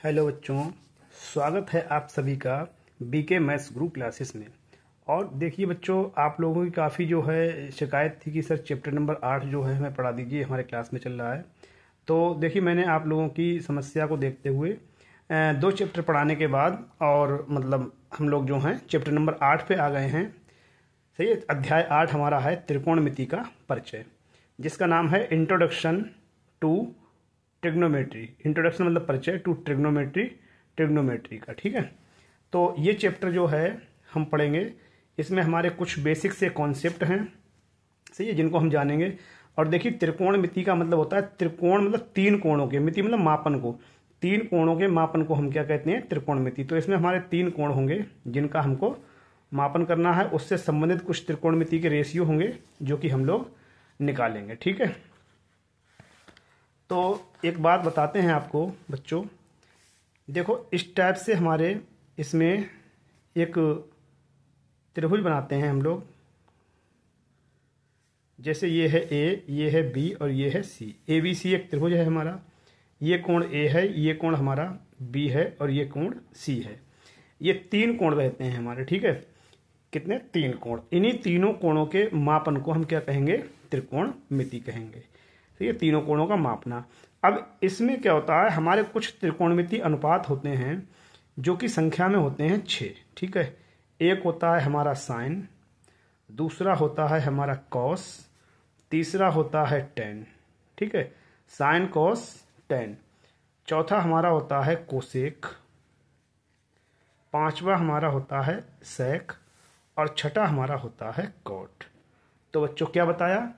Hello बच्चों, स्वागत है आप सभी का बीके मैथ्स ग्रुप क्लासेस में। और देखिए बच्चों, आप लोगों की काफ़ी जो है शिकायत थी कि सर चैप्टर नंबर 8 जो है हमें पढ़ा दीजिए, हमारे क्लास में चल रहा है। तो देखिए मैंने आप लोगों की समस्या को देखते हुए 2 चैप्टर पढ़ाने के बाद और मतलब हम लोग जो हैं चैप्टर नंबर 8 पे आ गए हैं। सही है, अध्याय 8 हमारा है त्रिकोणमिति का परिचय, जिसका नाम है इंट्रोडक्शन टू ट्रिग्नोमेट्री। इंट्रोडक्शन मतलब परिचय टू ट्रिग्नोमेट्री का। ठीक है, तो ये चैप्टर जो है हम पढ़ेंगे, इसमें हमारे कुछ बेसिक से कॉन्सेप्ट हैं, सही है, जिनको हम जानेंगे। और देखिए त्रिकोणमिति का मतलब होता है त्रिकोण मतलब 3 कोणों के, मिति मतलब मापन को, 3 कोणों के मापन को हम क्या कहते हैं, त्रिकोणमिति। तो इसमें हमारे 3 कोण होंगे जिनका हमको मापन करना है, उससे संबंधित कुछ त्रिकोणमिति के रेशियो होंगे जो कि हम लोग निकालेंगे। ठीक है, तो एक बात बताते हैं आपको बच्चों, देखो इस टाइप से हमारे इसमें एक त्रिभुज बनाते हैं हम लोग। जैसे ये है ए, ये है बी और ये है सी। ए बी सी एक त्रिभुज है हमारा। ये कोण ए है, ये कोण हमारा बी है और ये कोण सी है। ये 3 कोण रहते हैं हमारे। ठीक है, कितने? 3 कोण। इन्हीं तीनों कोणों के मापन को हम क्या कहेंगे, त्रिकोणमिति कहेंगे। तो ये तीनों कोणों का मापना। अब इसमें क्या होता है, हमारे कुछ त्रिकोणमिति अनुपात होते हैं जो कि संख्या में होते हैं 6। ठीक है, एक होता है हमारा साइन, दूसरा होता है हमारा कॉस, तीसरा होता है टेन। ठीक है, साइन कॉस टेन। चौथा हमारा होता है कोसेक, पांचवा हमारा होता है सेक और छठा हमारा होता है कॉट। तो बच्चों क्या बताया,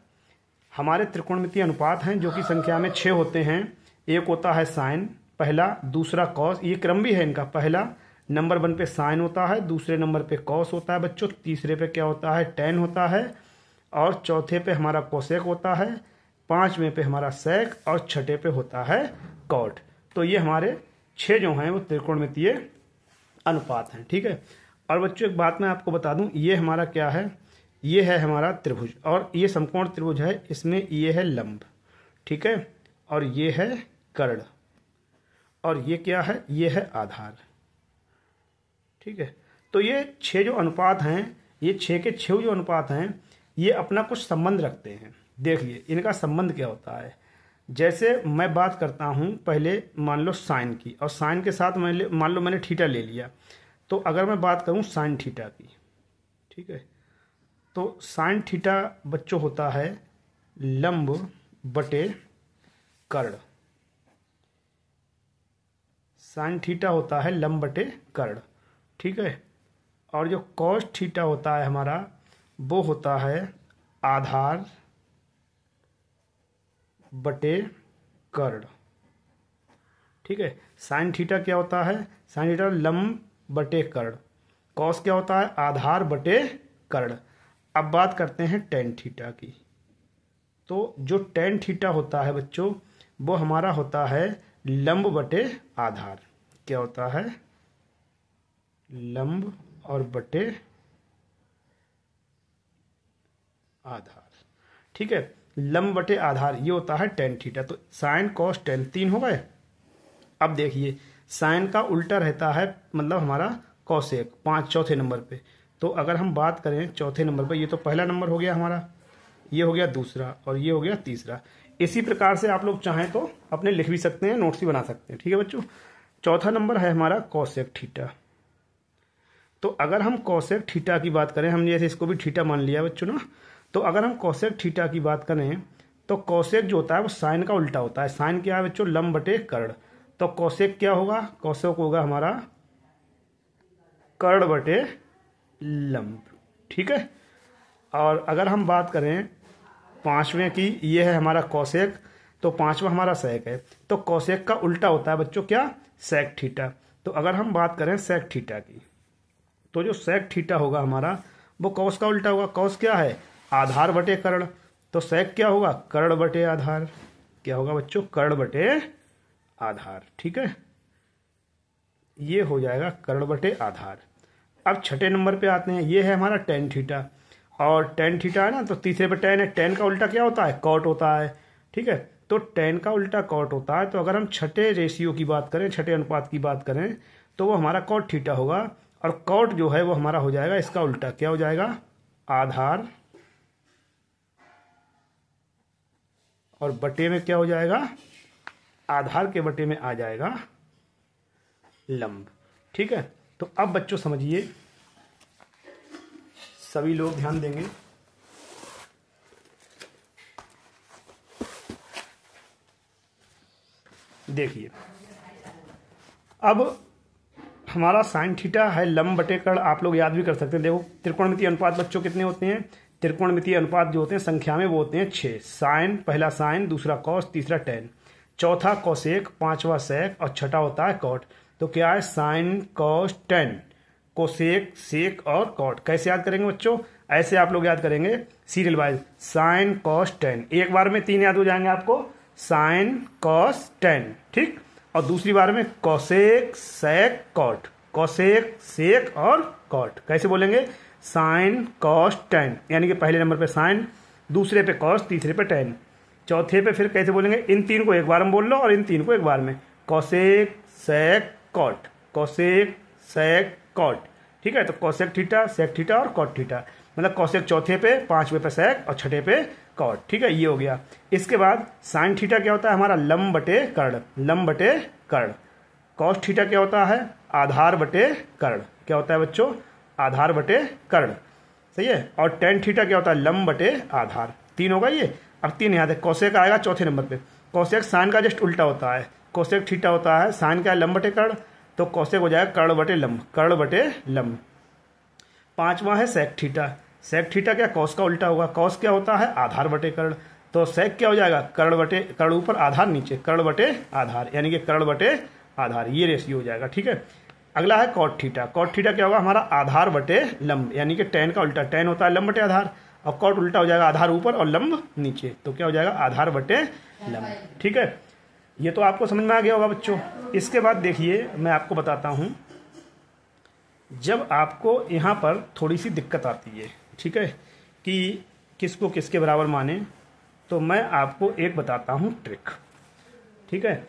हमारे त्रिकोणमिति अनुपात हैं जो कि संख्या में 6 होते हैं। एक होता है साइन पहला, दूसरा कॉस, ये क्रम भी है इनका, पहला नंबर 1 पे साइन होता है, दूसरे नंबर पे कॉस होता है बच्चों, तीसरे पे क्या होता है, टेन होता है, और चौथे पे हमारा कोसेक होता है, पांचवें पे हमारा सेक और छठे पे होता है कॉट। तो ये हमारे 6 जो हैं वो त्रिकोणमितीय अनुपात हैं। ठीक है, और बच्चों एक बात मैं आपको बता दूं, ये हमारा क्या है, ये है हमारा त्रिभुज और ये समकोण त्रिभुज है। इसमें ये है लंब, ठीक है, और ये है कर्ण, और ये क्या है, ये है आधार। ठीक है, तो ये 6 जो अनुपात हैं, ये 6 के 6 जो अनुपात हैं, ये अपना कुछ संबंध रखते हैं। देखिए इनका संबंध क्या होता है। जैसे मैं बात करता हूं पहले मान लो साइन की, और साइन के साथ मान लो मैंने थीटा ले लिया। तो अगर मैं बात करूं साइन थीटा की, ठीक है, तो साइन थीटा बच्चों होता है लंब बटे कर्ण। साइन थीटा होता है लंब बटे कर्ण। ठीक है, और जो कॉस थीटा होता है हमारा, वो होता है आधार बटे कर्ण। ठीक है, साइन थीटा क्या होता है, साइन थीटा लंब बटे कर्ण। कॉस क्या होता है, आधार बटे कर्ण। अब बात करते हैं टेन थीटा की। तो जो टेन थीटा होता है बच्चों, वो हमारा होता है लंब बटे आधार। क्या होता है, लंब और बटे आधार। ठीक है, लंब बटे आधार ये होता है टेन थीटा। तो साइन कॉस टेन 3 हो गए। अब देखिए साइन का उल्टा रहता है मतलब हमारा कॉसेक, 5 चौथे नंबर पे। तो अगर हम बात करें चौथे नंबर पर, ये तो पहला नंबर हो गया हमारा, ये हो गया दूसरा और ये हो गया तीसरा। इसी प्रकार से आप लोग चाहें तो अपने लिख भी सकते हैं, नोट्स भी बना सकते हैं। ठीक है बच्चों, चौथा नंबर है हमारा कॉसेक थीटा। तो अगर हम कॉसेक थीटा की बात करें, हमने जैसे इसको भी थीटा मान लिया बच्चों ना, तो अगर हम कॉसेक थीटा की बात करें तो कॉसेक जो होता है वो साइन का उल्टा होता है। साइन क्या है बच्चों, लंब बटे कर्ण। तो कॉसेक क्या होगा, कॉसेक होगा हमारा कर्ण बटे लंब। ठीक है, और अगर हम बात करें पांचवें की, ये है हमारा कॉसेक, तो पांचवा हमारा सेक है। तो कॉसेक का उल्टा होता है बच्चों क्या, सेक थीटा। तो अगर हम बात करें सेक थीटा की, तो जो सेक थीटा होगा हमारा वो कॉस का उल्टा होगा। कॉस क्या है, आधार बटे कर्ण। तो सेक क्या होगा, कर्ण बटे आधार। क्या होगा बच्चों, कर्ण बटे आधार। ठीक है, ये हो जाएगा कर्ण बटे आधार। अब छठे नंबर पे आते हैं, ये है हमारा टेन थीटा, और टेन थीटा है ना, तो तीसरे पे टेन है। टेन का उल्टा क्या होता है, कॉट होता है। ठीक है, तो tan का उल्टा cot होता है। तो अगर हम छठे रेशियो की बात करें, छठे अनुपात की बात करें, तो वो हमारा cot थीटा होगा। और cot जो है वो हमारा हो जाएगा इसका उल्टा, क्या हो जाएगा, आधार, और बटे में क्या हो जाएगा, आधार के बटे में आ जाएगा लंब। ठीक है, तो अब बच्चों समझिए, सभी लोग ध्यान देंगे। देखिए, अब हमारा साइन थीटा है लंब बटे कर्ण, आप लोग याद भी कर सकते हैं। देखो त्रिकोणमितीय अनुपात बच्चों कितने होते हैं, त्रिकोणमितीय अनुपात जो होते हैं संख्या में वो होते हैं 6। साइन, पहला साइन, दूसरा कॉस, तीसरा टेन, चौथा कोसेक, पांचवा सेक और छठा होता है कॉट। तो क्या है, साइन कॉस टेन, कोसेक, सेक और कॉट। कैसे याद करेंगे बच्चों, ऐसे आप लोग याद करेंगे serial wise, sine cos tan, एक बार में 3 याद हो जाएंगे आपको, साइन कॉस टेन, ठीक। और दूसरी बार में कोसेक, सेक, कॉट, कोसेक, सेक और कॉट। कैसे बोलेंगे, साइन कॉस टेन, यानी कि पहले नंबर पे साइन, दूसरे पे कॉस, तीसरे पे टेन, चौथे पे फिर कैसे बोलेंगे, इन 3 को एक बार में बोल लो और इन 3 को एक बार में, कोसेक, सेक, कॉट, कोसेक, सेक, कॉट। ठीक है, तो कोसेक थीटा, सेक थीटा और कॉट थीटा, मतलब कोसेक चौथे पे, पांचवे पे सेक और छठे पे कॉट। ठीक है, ये हो गया। इसके बाद साइन थीटा क्या होता है हमारा, लंब बटे कर्ण, लंब बटे कर्ण। कॉस थीटा क्या होता है, आधार बटे कर्ण। क्या होता है बच्चों, आधार बटे कर्ण, सही है। और टेन थीटा क्या होता है, लंब बटे आधार। 3 होगा ये। अब 3 याद है, कोसेक आएगा चौथे नंबर पे। कोसेक साइन का जस्ट उल्टा होता है, कोसेक थीटा होता है, साइन का लंब बटे कर्ण, तो कोसेक हो जाएगा कर्ण बटे लंब, कर्ण बटे लंब। पांचवा है सेक थीटा, सेक थीटा क्या, कॉस का उल्टा होगा। कॉस क्या होता है, आधार बटे कर्ण, तो सेक क्या हो जाएगा, कर्ण बटे, कर्ण ऊपर आधार नीचे, कर्ण बटे आधार, यानी कि कर्ण बटे आधार, ये रेशियो हो जाएगा। ठीक है, अगला है कॉट थीटा। कॉट थीटा क्या होगा हमारा, आधार बटे लंब, यानी कि टेन का उल्टा, टेन होता है लंब बटे आधार, और कॉट उल्टा हो जाएगा, आधार ऊपर और लंब नीचे, तो क्या हो जाएगा, आधार बटे लंब। ठीक है, ये तो आपको समझ में आ गया होगा बच्चों। इसके बाद देखिए, मैं आपको बताता हूं, जब आपको यहां पर थोड़ी सी दिक्कत आती है, ठीक है, कि किसको किसके बराबर माने, तो मैं आपको एक बताता हूं ट्रिक। ठीक है,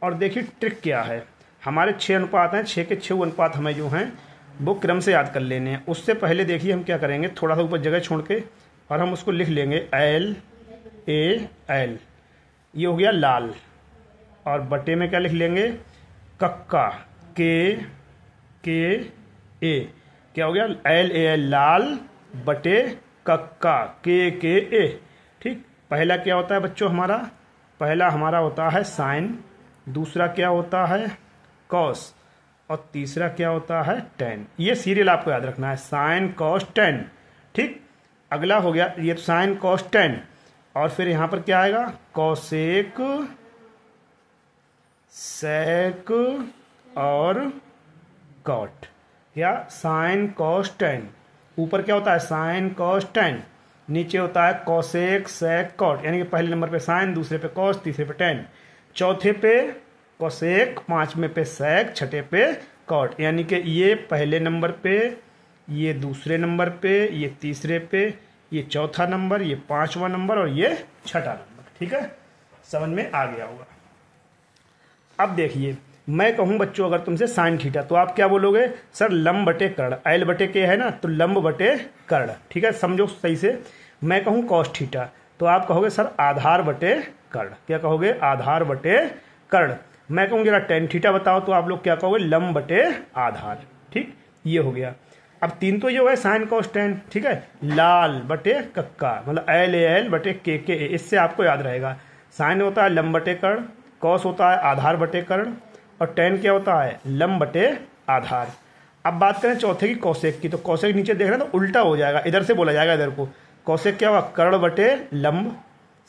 और देखिए ट्रिक क्या है, हमारे 6 अनुपात हैं, 6 के 6 अनुपात हमें जो हैं वो क्रम से याद कर लेने हैं। उससे पहले देखिए हम क्या करेंगे, थोड़ा सा ऊपर जगह छोड़ के और हम उसको लिख लेंगे एल ए एल, ये हो गया लाल, और बटे में क्या लिख लेंगे, कक्का, के ए, क्या हो गया, एल ए एल लाल बटे कक्का, के ए। ठीक, पहला क्या होता है बच्चों हमारा, पहला हमारा होता है साइन, दूसरा क्या होता है कॉस, और तीसरा क्या होता है टेन। ये सीरियल आपको याद रखना है, साइन कॉस टेन। ठीक, अगला हो गया ये साइन कॉस टेन, और फिर यहां पर क्या आएगा, कॉसेक, सेक और कॉट, या साइन कॉस टेन। ऊपर क्या होता है, साइन कॉस टेन, नीचे होता है कॉसेक, सेक, कॉट, यानी कि पहले नंबर पे साइन, दूसरे पे कॉस, तीसरे पे टेन, चौथे पे कोसेक, पांचवें पे सेक, छठे पे कॉट, यानी कि ये पहले नंबर पे, ये दूसरे नंबर पे, ये तीसरे पे, ये चौथा नंबर, ये पांचवा नंबर और ये छठा नंबर। ठीक है, समझ में आ गया होगा। अब देखिए, मैं कहूं बच्चों अगर तुमसे साइन थीटा, तो आप क्या बोलोगे, सर लंब बटे कर्ण, एल बटे के है ना, तो लंब बटे कर्ण। ठीक है, समझो सही से। मैं कहूं कॉस थीटा, तो आप कहोगे सर आधार बटे कर्ण। क्या कहोगे, आधार बटे कर्ण। मैं कहूँ जरा टेन थीटा बताओ, तो आप लोग क्या कहोगे, लंब बटे आधार। ठीक, ये हो गया। अब 3 तो ये हो गए साइन कॉस टेन। ठीक है, लाल बटे कक्का, मतलब एल ए एल बटे के ए, इससे आपको याद रहेगा। साइन होता है लंब बटे कर्ण, कॉस होता है आधार बटे कर्ण, और टेन क्या होता है, लंब बटे आधार। अब बात करें चौथे की, कौसेक की, तो कौसेक नीचे देख रहे हैं तो उल्टा हो जाएगा, इधर से बोला जाएगा इधर को। कौसेक क्या होगा, कर्ण बटे लंब,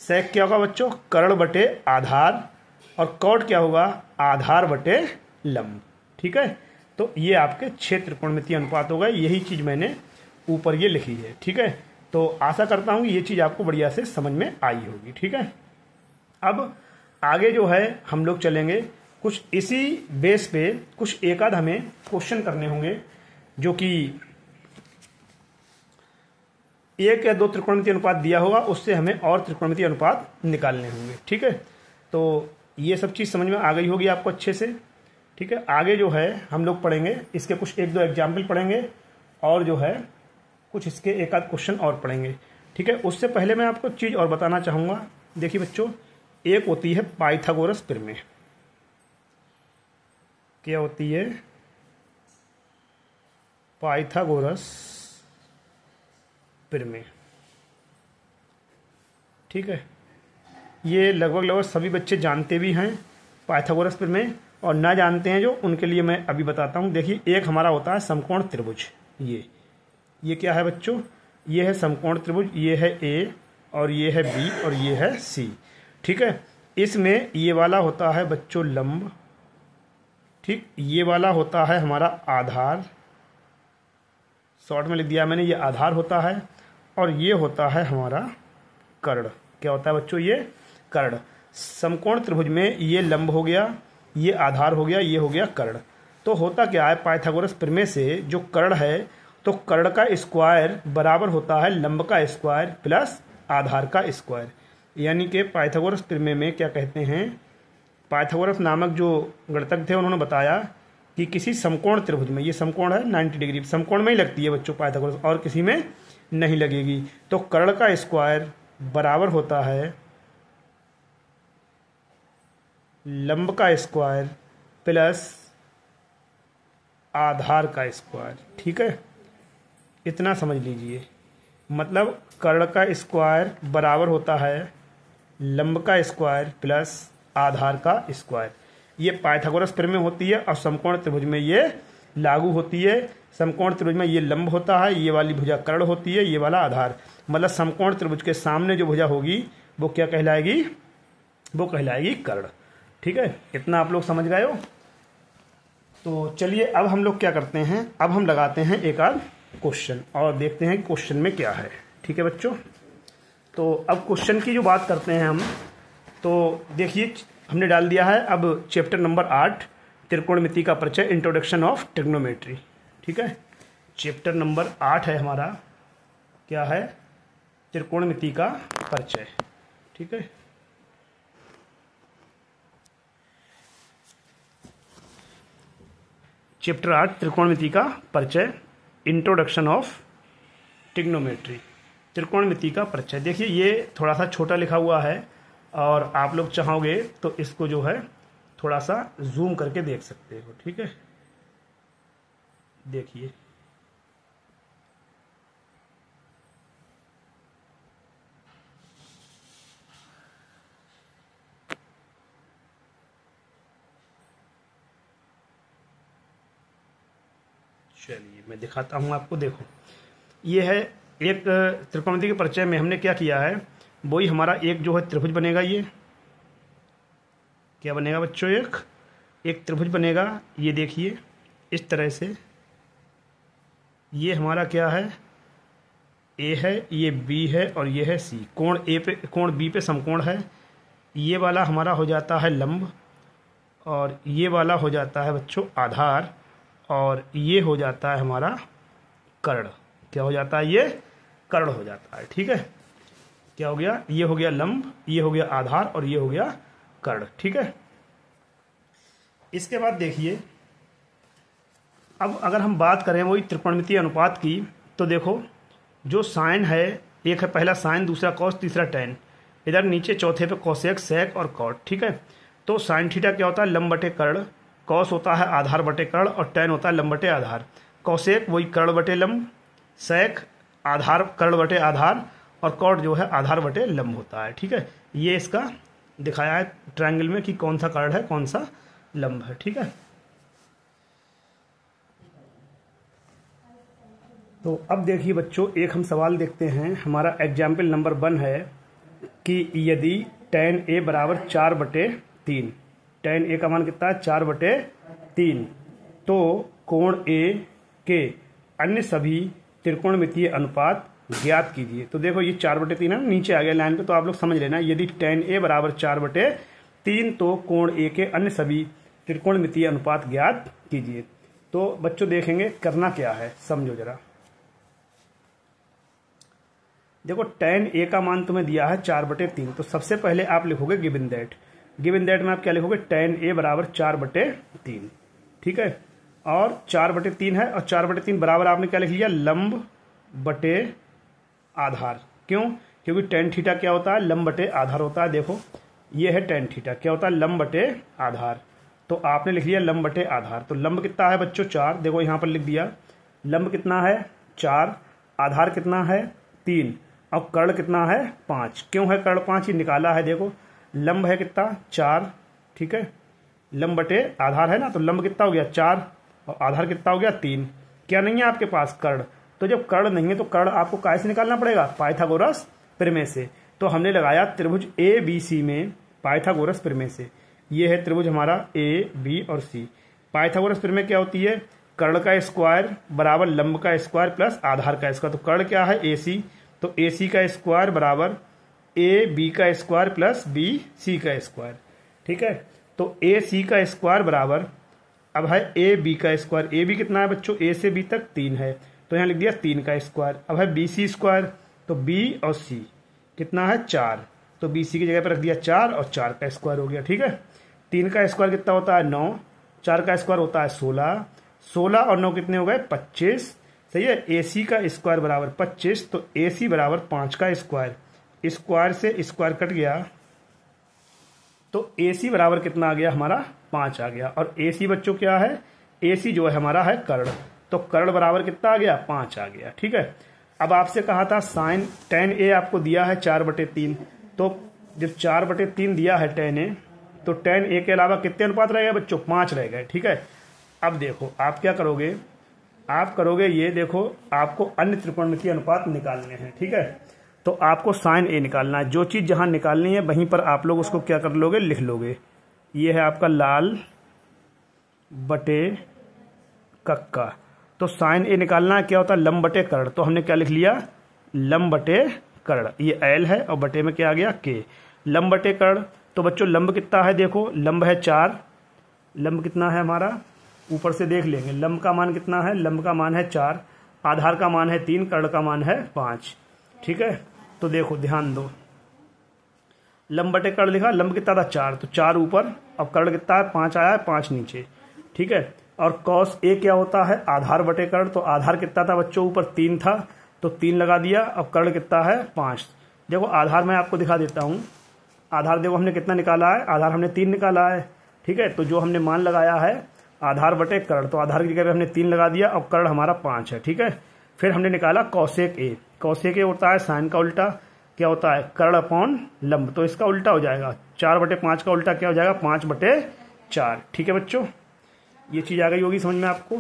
सेक क्या होगा बच्चों, कर्ण बटे आधार, और कॉट क्या होगा, आधार बटे लंब। ठीक है, तो ये आपके 6 त्रिकोणमितीय अनुपात हो गए, यही चीज मैंने ऊपर ये लिखी है। ठीक है, तो आशा करता हूं ये चीज आपको बढ़िया से समझ में आई होगी। ठीक है, अब आगे जो है हम लोग चलेंगे, कुछ इसी बेस पे कुछ एक आध हमें क्वेश्चन करने होंगे, जो कि एक या दो त्रिकोणमितीय अनुपात दिया होगा, उससे हमें और त्रिकोणमितीय अनुपात निकालने होंगे। ठीक है, तो ये सब चीज़ समझ में आ गई होगी आपको अच्छे से। ठीक है, आगे जो है हम लोग पढ़ेंगे इसके कुछ एक दो एग्जाम्पल पढ़ेंगे और जो है कुछ इसके एक आध क्वेश्चन और पढ़ेंगे। ठीक है, उससे पहले मैं आपको चीज़ और बताना चाहूँगा। देखिए बच्चों, एक होती है पाइथागोरस प्रमेय। क्या होती है? पाइथागोरस प्रमेय। ठीक है, ये लगभग सभी बच्चे जानते भी हैं पाइथागोरस प्रमेय, और ना जानते हैं जो, उनके लिए मैं अभी बताता हूँ। देखिए, एक हमारा होता है समकोण त्रिभुज। ये क्या है बच्चों? ये है समकोण त्रिभुज, ये है ए और ये है बी और ये है सी। ठीक है, इसमें ये वाला होता है बच्चों लंब। ठीक, ये वाला होता है हमारा आधार, शॉर्ट में लिख दिया मैंने, ये आधार होता है, और ये होता है हमारा कर्ण। क्या होता है बच्चों? ये कर्ण। समकोण त्रिभुज में ये लंब हो गया, ये आधार हो गया, ये हो गया कर्ण। तो होता क्या है, पाइथागोरस प्रमेय से जो कर्ण है, तो कर्ण का स्क्वायर बराबर होता है लंब का स्क्वायर प्लस आधार का स्क्वायर। यानी कि पाइथागोरस प्रमेय में क्या कहते हैं, पाइथागोरस नामक जो गणितज्ञ थे उन्होंने बताया कि किसी समकोण त्रिभुज में, ये समकोण है 90 डिग्री, समकोण में ही लगती है बच्चों पाइथागोरस, और किसी में नहीं लगेगी। तो कर्ण का स्क्वायर बराबर होता है लंब का स्क्वायर प्लस आधार का स्क्वायर। ठीक है, इतना समझ लीजिए। मतलब कर्ण का स्क्वायर बराबर होता है लंब का स्क्वायर प्लस आधार का स्क्वायर। ये पाइथागोरस प्रमेय होती है, और समकोण त्रिभुज में ये लागू होती है। समकोण त्रिभुज में ये लंब होता है, ये वाली भुजा कर्ण होती है, ये वाला आधार। मतलब समकोण त्रिभुज के सामने जो भुजा होगी वो क्या कहलाएगी? वो कहलाएगी कर्ण। ठीक है, इतना आप लोग समझ गए हो। तो चलिए अब हम लोग क्या करते हैं, अब हम लगाते हैं एक आध क्वेश्चन और देखते हैं क्वेश्चन में क्या है। ठीक है बच्चों, तो अब क्वेश्चन की जो बात करते हैं हम, तो देखिए हमने डाल दिया है अब चैप्टर नंबर 8 त्रिकोणमिति का परिचय, इंट्रोडक्शन ऑफ ट्रिग्नोमेट्री। ठीक है, चैप्टर नंबर 8 है हमारा, क्या है? त्रिकोणमिति का परिचय। ठीक है, चैप्टर 8 त्रिकोणमिति का परिचय, इंट्रोडक्शन ऑफ ट्रिग्नोमेट्री, त्रिकोणमिति का परिचय। देखिए ये थोड़ा सा छोटा लिखा हुआ है, और आप लोग चाहोगे तो इसको जो है थोड़ा सा जूम करके देख सकते हो। ठीक है, देखिए चलिए मैं दिखाता हूँ आपको। देखो, ये है एक त्रिकोणमिति के परिचय में हमने क्या किया है, वही हमारा एक जो है त्रिभुज बनेगा। ये क्या बनेगा बच्चों? एक त्रिभुज बनेगा। ये देखिए इस तरह से, ये हमारा क्या है? ए है, ये बी है और ये है सी। कोण ए पे, कोण बी पे समकोण है। ये वाला हमारा हो जाता है लंब, और ये वाला हो जाता है बच्चों आधार, और ये हो जाता है हमारा कर्ण। क्या हो जाता है? ये कर्ण हो जाता है। ठीक है, क्या हो गया? ये हो गया लंब, ये हो गया आधार, और ये हो गया कर्ण। ठीक है, इसके बाद देखिए, अब अगर हम बात करें वही त्रिकोणमितीय अनुपात की, तो देखो जो साइन है, एक है पहला साइन, दूसरा कॉस, तीसरा टैन, इधर नीचे चौथे पे कोसेक, सेक और कॉट। ठीक है, तो साइन थीटा क्या होता है? लंब बटे कर्ण। कॉस होता है आधार बटे कर्ण, और टैन होता है लंब बटे आधार। कॉसेक वही कर्ण बटे लंब, सेक आधार कर्ण बटे आधार, और कॉट जो है आधार बटे लंब होता है। ठीक है, ये इसका दिखाया है ट्रायंगल में कि कौन सा कर्ण है कौन सा लंब है। ठीक है, तो अब देखिए बच्चों, एक हम सवाल देखते हैं। हमारा एग्जाम्पल नंबर 1 है कि यदि tan a बराबर 4/3, tan a का मान कितना है? 4/3, तो कोण a के अन्य सभी त्रिकोणमितीय अनुपात ज्ञात कीजिए। तो देखो ये 4/3 है, नीचे आ गया लाइन पे, तो आप लोग समझ लेना, यदि tan a बराबर 4/3, तो कोण a के अन्य सभी त्रिकोणमितीय अनुपात ज्ञात कीजिए। तो बच्चों देखेंगे करना क्या है, समझो जरा। देखो tan a का मान तुम्हें दिया है 4/3, तो सबसे पहले आप लिखोगे गिवन दैट में आप क्या लिखोगे, tan a बराबर 4/3, ठीक है। और 4/3 है, और 4/3 बराबर आपने क्या लिख लिया, लंब बटे आधार। क्यों? क्योंकि tan थीटा क्या होता है, लंब बटे आधार होता है। देखो ये है tan थीटा, क्या होता है, लंब बटे आधार। तो आपने लिख लिया लंब बटे आधार। तो लंब कितना है बच्चों, 4। देखो यहाँ पर लिख दिया, लंब कितना है 4, आधार कितना है 3, और कर्ण कितना है 5। क्यों है कर्ण 5, ये निकाला है। देखो लंब है कितना 4, ठीक है, लंब बटे आधार है ना, तो लंब कितना हो गया 4, और आधार कितना हो गया 3। क्या नहीं है आपके पास, कर्ण। तो जब कर्ण नहीं है तो कर्ण आपको काय से निकालना पड़ेगा, पाइथागोरस प्रमेय से। तो हमने लगाया त्रिभुज ए बी सी में पाइथागोरस प्रमेय से। ये है त्रिभुज हमारा ए बी और सी। पाइथागोरस प्रमेय क्या होती है, कर्ण का स्क्वायर बराबर लंब का स्क्वायर प्लस आधार का स्क्वायर। तो कर्ण क्या है ए सी, तो ए सी का स्क्वायर बराबर ए बी का स्क्वायर प्लस बी सी का स्क्वायर, ठीक है। तो ए सी का स्क्वायर बराबर, अब है ए बी का स्क्वायर। ए बी कितना है बच्चों, ए से बी तक 3 है, तो यहाँ लिख दिया 3 का स्क्वायर। अब है बी सी स्क्वायर, तो बी और सी कितना है 4, तो बी सी की जगह पर रख दिया 4, और 4 का स्क्वायर हो गया, ठीक है। 3 का स्क्वायर कितना होता है 9, 4 का स्क्वायर होता है 16, 16 और 9 कितने हो गए 25, सही है। ए सी का स्क्वायर बराबर 25, तो ए सी बराबर 5 का स्क्वायर, स्क्वायर से स्क्वायर कट गया, तो ए सी बराबर कितना आ गया हमारा 5 आ गया। और ए सी बच्चों क्या है, ए सी जो है हमारा है कर्ण, तो कर्ण बराबर कितना आ गया 5 आ गया, ठीक है। अब आपसे कहा था साइन tan a आपको दिया है 4/3, तो जब 4/3 दिया है tan a, तो tan a के अलावा कितने अनुपात रह गए बच्चों, 5 रह गए, ठीक है। अब देखो आप क्या करोगे, आप करोगे ये, देखो आपको अन्य त्रिकोणमितीय अनुपात निकालने हैं, ठीक है। तो आपको साइन a निकालना है, जो चीज़ जहां निकालनी है वहीं पर आप लोग उसको क्या कर लोगे, लिख लोगे। ये है आपका लाल बटे कक्का। तो साइन ए निकालना है, क्या होता है लंब बटे कर्ण। तो हमने क्या लिख लिया, लंब बटे कर्ण, ये एल है, और बटे में क्या आ गया के, लंब बटे कर्ण। तो बच्चों लंब कितना है, देखो लंब है 4, लंब कितना है हमारा, ऊपर से देख लेंगे, लंब का मान कितना है, लंब का मान है 4, आधार का मान है 3, कर्ण का मान है 5, ठीक है। तो देखो ध्यान दो, लंब बटे कर्ण लिखा, लंब कितना था 4, तो 4 ऊपर, अब कर्ण कितना है 5 आया है, 5 नीचे, ठीक है। और कॉस ए क्या होता है, आधार बटे कर्ण। तो आधार कितना था बच्चों, ऊपर 3 था, तो 3 लगा दिया, अब कर्ण कितना है 5। देखो आधार मैं आपको दिखा देता हूँ, आधार देखो हमने कितना निकाला है, आधार हमने 3 निकाला है, ठीक है। तो जो हमने मान लगाया है आधार बटे कर्ण, तो आधार की जगह पे हमने 3 लगा दिया, अब कर्ण हमारा 5 है, ठीक है। फिर हमने निकाला कौसेक ए, कौसेक ए होता है साइन का उल्टा, क्या होता है कर्ण अपॉन लंब, तो इसका उल्टा हो जाएगा 4/5 का उल्टा क्या हो जाएगा 5/4, ठीक है बच्चों। ये चीज आ गई होगी समझ में आपको।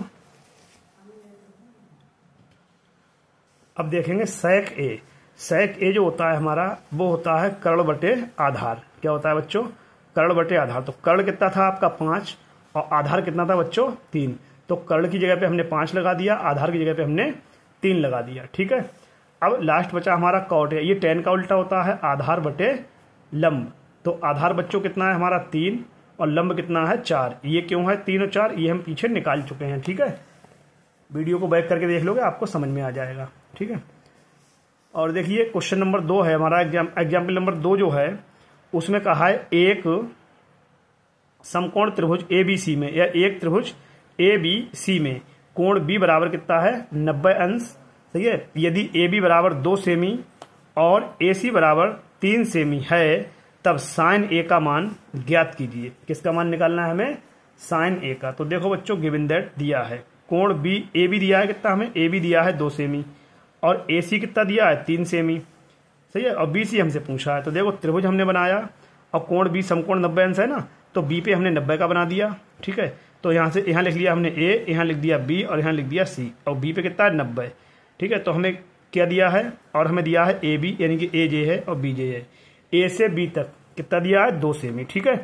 अब देखेंगे सेक ए। सेक ए जो होता है हमारा, वो होता है कर्ण बटे आधार। क्या होता है बच्चों, कर्ण बटे आधार। तो कर्ण कितना था आपका 5, और आधार कितना था बच्चों 3, तो कर्ण की जगह पे हमने 5 लगा दिया, आधार की जगह पे हमने 3 लगा दिया, ठीक है। अब लास्ट बचा हमारा कॉट है, ये tan का उल्टा होता है आधार बटे लंब। तो आधार बच्चों कितना है हमारा 3, और लंब कितना है 4। ये क्यों है 3 और 4, ये हम पीछे निकाल चुके हैं, ठीक है। वीडियो को बैक करके देख लोगे, आपको समझ में आ जाएगा, ठीक है। और देखिए क्वेश्चन नंबर 2 है हमारा, एग्जाम्पल नंबर 2 जो है उसमें कहा है एक समकोण त्रिभुज ABC में, या एक त्रिभुज ABC में कोण B बराबर कितना है 90 अंश, सही है। यदि AB बराबर 2 सेमी और AC बराबर 3 सेमी है, तब साइन A का मान ज्ञात कीजिए। किसका मान निकालना है हमें, साइन A का। तो देखो बच्चों गिवन दैट दिया है, कोण AB दिया है कितना, हमें AB दिया है 2 सेमी, और AC कितना दिया है 3 सेमी, सही है। और BC हमसे पूछा है। तो देखो त्रिभुज हमने बनाया, और कोण B समकोण 90 अंश है ना, तो B पे हमने 90 का बना दिया, ठीक है। तो यहाँ से यहाँ लिख लिया हमने A, यहाँ लिख दिया B, और यहाँ लिख दिया C, और B पे कितना है 90, ठीक है। तो हमें क्या दिया है, और हमें दिया है AB यानी कि AJ है और BJ है। A से B तक कितना दिया है 2 सेमी, ठीक है।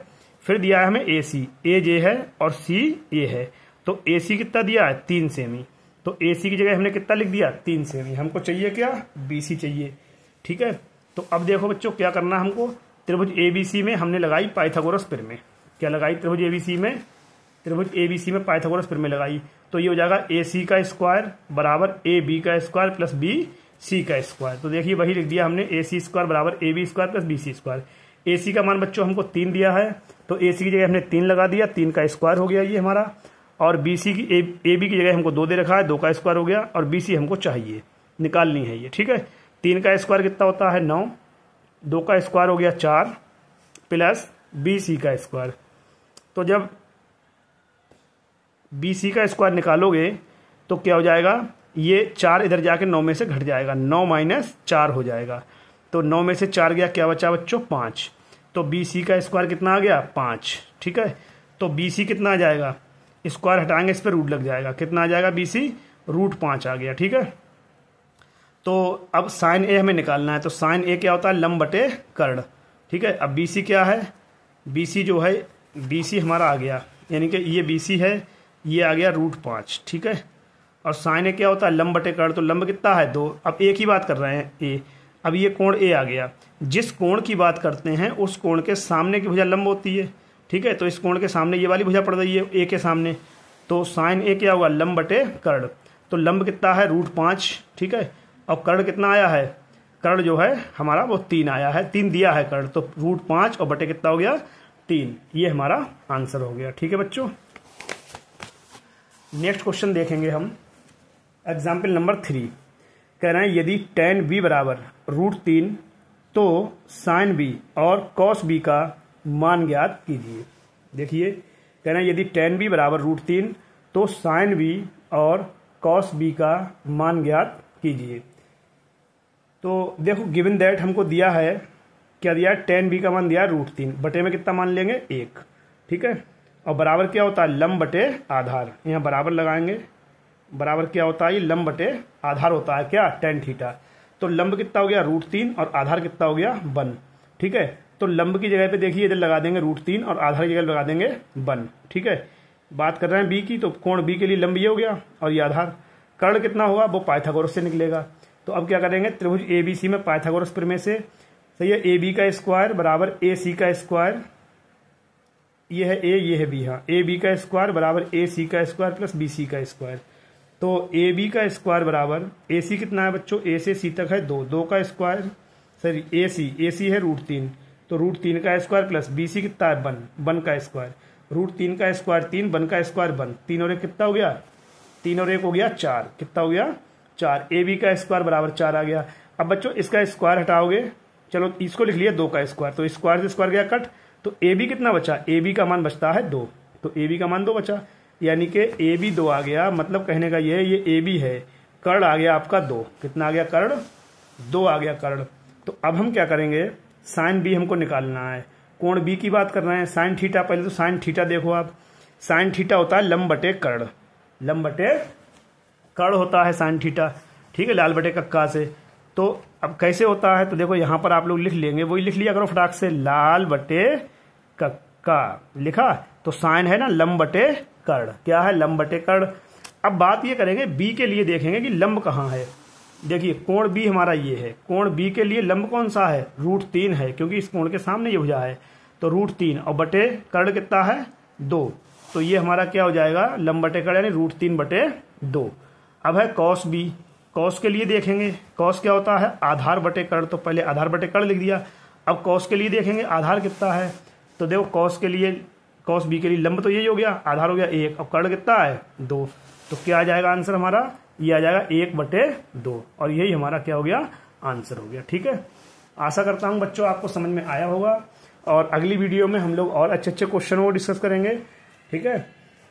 फिर दिया है हमें AC, AJ है और C A है, तो AC कितना दिया है 3 सेमी, तो AC की जगह हमने कितना लिख दिया 3 सेमी। हमको चाहिए क्या, BC चाहिए, ठीक है। तो अब देखो बच्चों क्या करना है हमको, त्रिभुज ABC में हमने लगाई पाइथागोरस प्रमेय। क्या लगाई त्रिभुज ABC में, त्रिभुज ABC में पाइथागोरस प्रमेय लगाई। तो ये हो जाएगा AC का स्क्वायर बराबर AB का स्क्वायर प्लस सी का स्क्वायर। तो देखिए वही लिख दिया हमने, ए सी स्क्वायर बराबर A B square plus B C square. A C का मान बच्चों हमको 3 दिया है, तो ए सी की जगह हमने 3 लगा दिया, 3 का स्क्वायर हो गया ये हमारा। और बी सी की ए बी की जगह हमको 2 दे रखा है, 2 का स्क्वायर हो गया। और बी सी हमको चाहिए, निकालनी है ये, ठीक है। 3 का स्क्वायर कितना होता है 9, 2 का स्क्वायर हो गया 4 प्लस बी सी का स्क्वायर। तो जब बी सी का स्क्वायर निकालोगे तो क्या हो जाएगा, ये 4 इधर जाके 9 में से घट जाएगा, 9 माइनस 4 हो जाएगा। तो 9 में से 4 गया, क्या बचा बच्चों 5। तो बी सी का स्क्वायर कितना आ गया 5, ठीक है। तो बी सी कितना आ जाएगा, स्क्वायर हटाएंगे इस पर रूट लग जाएगा, कितना आ जाएगा बी सी √5 आ गया, ठीक है। तो अब साइन ए हमें निकालना है, तो साइन ए क्या होता है लंब बटे कर्ण, ठीक है। अब बी सी क्या है, बी सी जो है, बी सी हमारा आ गया, यानी कि ये बी सी है, ये आ गया √5, ठीक है। और साइन ए क्या होता है लंब बटे कर्ण, तो लंब कितना है 2। अब ए की बात कर रहे हैं ए, अब ये कोण ए आ गया। जिस कोण की बात करते हैं उस कोण के सामने की भुजा लंब होती है, ठीक है। तो इस कोण के सामने ये वाली भुजा पड़ रही है ए के सामने, तो साइन ए क्या होगा लंब बटे कर्ण। तो लंब कितना है √5, ठीक है। और कर्ण कितना आया है, कर्ण जो है हमारा वो 3 आया है, 3 दिया है कर्ण, तो √5 और बटे कितना हो गया 3, ये हमारा आंसर हो गया, ठीक है बच्चों। नेक्स्ट क्वेश्चन देखेंगे हम, एग्जाम्पल नंबर 3। कह रहे हैं यदि tan b बराबर √3 तो sin b और cos b का मान ज्ञात कीजिए। देखिए कह रहे हैं यदि tan b बराबर √3 तो sin b और cos b का मान ज्ञात कीजिए। तो देखो गिवन दैट हमको दिया है, क्या दिया है, tan b का मान दिया है √3, बटे में कितना मान लेंगे 1, ठीक है। और बराबर क्या होता है लंब बटे आधार, यहाँ बराबर लगाएंगे, बराबर क्या होता है ये लंब बटे आधार होता है क्या tan थीटा। तो लंब कितना हो गया √3 और आधार कितना हो गया 1, ठीक है। तो लंब की जगह पे देखिए इधर लगा देंगे √3 और आधार की जगह लगा देंगे 1, ठीक है। बात कर रहे हैं बी की, तो कोण बी के लिए लंब ये हो गया और ये आधार। कर्ण कितना होगा वो पाइथागोरस से निकलेगा। तो अब क्या करेंगे, त्रिभुज ए बी सी में पाइथागोरस प्रमेय से, सही है, ए बी का स्क्वायर बराबर ए सी का स्क्वायर, ये है ए ये है बी, हाँ, ए बी का स्क्वायर बराबर ए सी का स्क्वायर प्लस बी सी का स्क्वायर। तो ए बी का स्क्वायर बराबर ए सी कितना है बच्चों, ए से सी तक है 2, 2 का स्क्वायर, सॉरी ए सी है √3, तो √3 का स्क्वायर प्लस बी सी कितना है 1 का स्क्वायर, √3 का स्क्वायर 3, 1 का स्क्वायर 1, 3 और 1 कितना हो गया, 3 और 1 हो गया 4, कितना हो गया 4। ए बी का स्क्वायर बराबर 4 आ गया। अब बच्चों इसका स्क्वायर हटाओगे, चलो इसको लिख लिया 2 का स्क्वायर, तो स्क्वायर से स्क्वायर गया कट, तो ए बी कितना बचा, ए बी का मान बचता है 2, तो ए बी का मान 2 बचा, यानी कि ए बी 2 आ गया। मतलब कहने का ये ए बी है, कर्ण आ गया आपका 2, कितना आ गया कर्ण 2 आ गया कर्ण। तो अब हम क्या करेंगे, साइन बी हमको निकालना है, कोण बी की बात कर रहे हैं, साइन थीटा, पहले तो साइन थीटा देखो आप, साइन थीटा होता है लंब बटे कर्ण, लंब बटे कर्ण होता है साइन थीटा, ठीक है, लाल बटे कक्का से। तो अब कैसे होता है, तो देखो यहाँ पर आप लोग लिख लेंगे, वही लिख लिया करो फटाक से, लाल बटे कक्का लिखा, तो साइन है ना लंब बटे कर्ण, क्या है लंब बटे कर्ण। अब बात ये करेंगे बी के लिए, देखेंगे कि लंब कहाँ है। देखिए कोण बी हमारा ये है, कोण बी के लिए लंब कौन सा है √3 है, क्योंकि इस कोण के सामने ये भुजा है, तो √3 और बटे कर्ण कितना है 2, तो ये हमारा क्या हो जाएगा लंब बटे कर्ण यानी √3 बटे 2। अब है कॉस बी, कॉस के लिए देखेंगे, कॉस क्या होता है आधार बटे कर्ण, तो पहले आधार बटे कर्ण लिख दिया। अब कॉस के लिए देखेंगे आधार कितना है, तो देखो कॉस के लिए, कॉस बी के लिए लंब तो यही हो गया, आधार हो गया 1, अब कर्ण कितना है 2, तो क्या आ जाएगा आंसर हमारा, ये आ जाएगा 1 बटे 2, और यही हमारा क्या हो गया आंसर हो गया, ठीक है। आशा करता हूँ बच्चों आपको समझ में आया होगा, और अगली वीडियो में हम लोग और अच्छे अच्छे क्वेश्चनों को डिस्कस करेंगे, ठीक है।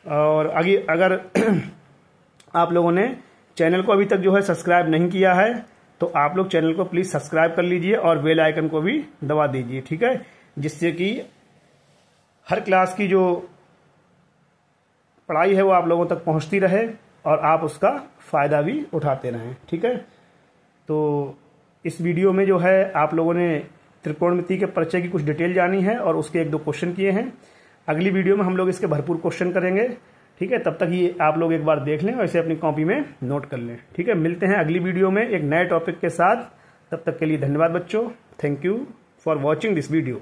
और आगे अगर आप लोगों ने चैनल को अभी तक जो है सब्सक्राइब नहीं किया है, तो आप लोग चैनल को प्लीज़ सब्सक्राइब कर लीजिए और बेल आइकन को भी दबा दीजिए, ठीक है, जिससे कि हर क्लास की जो पढ़ाई है वो आप लोगों तक पहुंचती रहे और आप उसका फ़ायदा भी उठाते रहें, ठीक है। तो इस वीडियो में जो है आप लोगों ने त्रिकोणमिति के परिचय की कुछ डिटेल जानी है और उसके 1-2 क्वेश्चन किए हैं। अगली वीडियो में हम लोग इसके भरपूर क्वेश्चन करेंगे, ठीक है। तब तक ये आप लोग एक बार देख लें और इसे अपनी कॉपी में नोट कर लें, ठीक है। मिलते हैं अगली वीडियो में एक नए टॉपिक के साथ, तब तक के लिए धन्यवाद बच्चों, thank you for watching this video.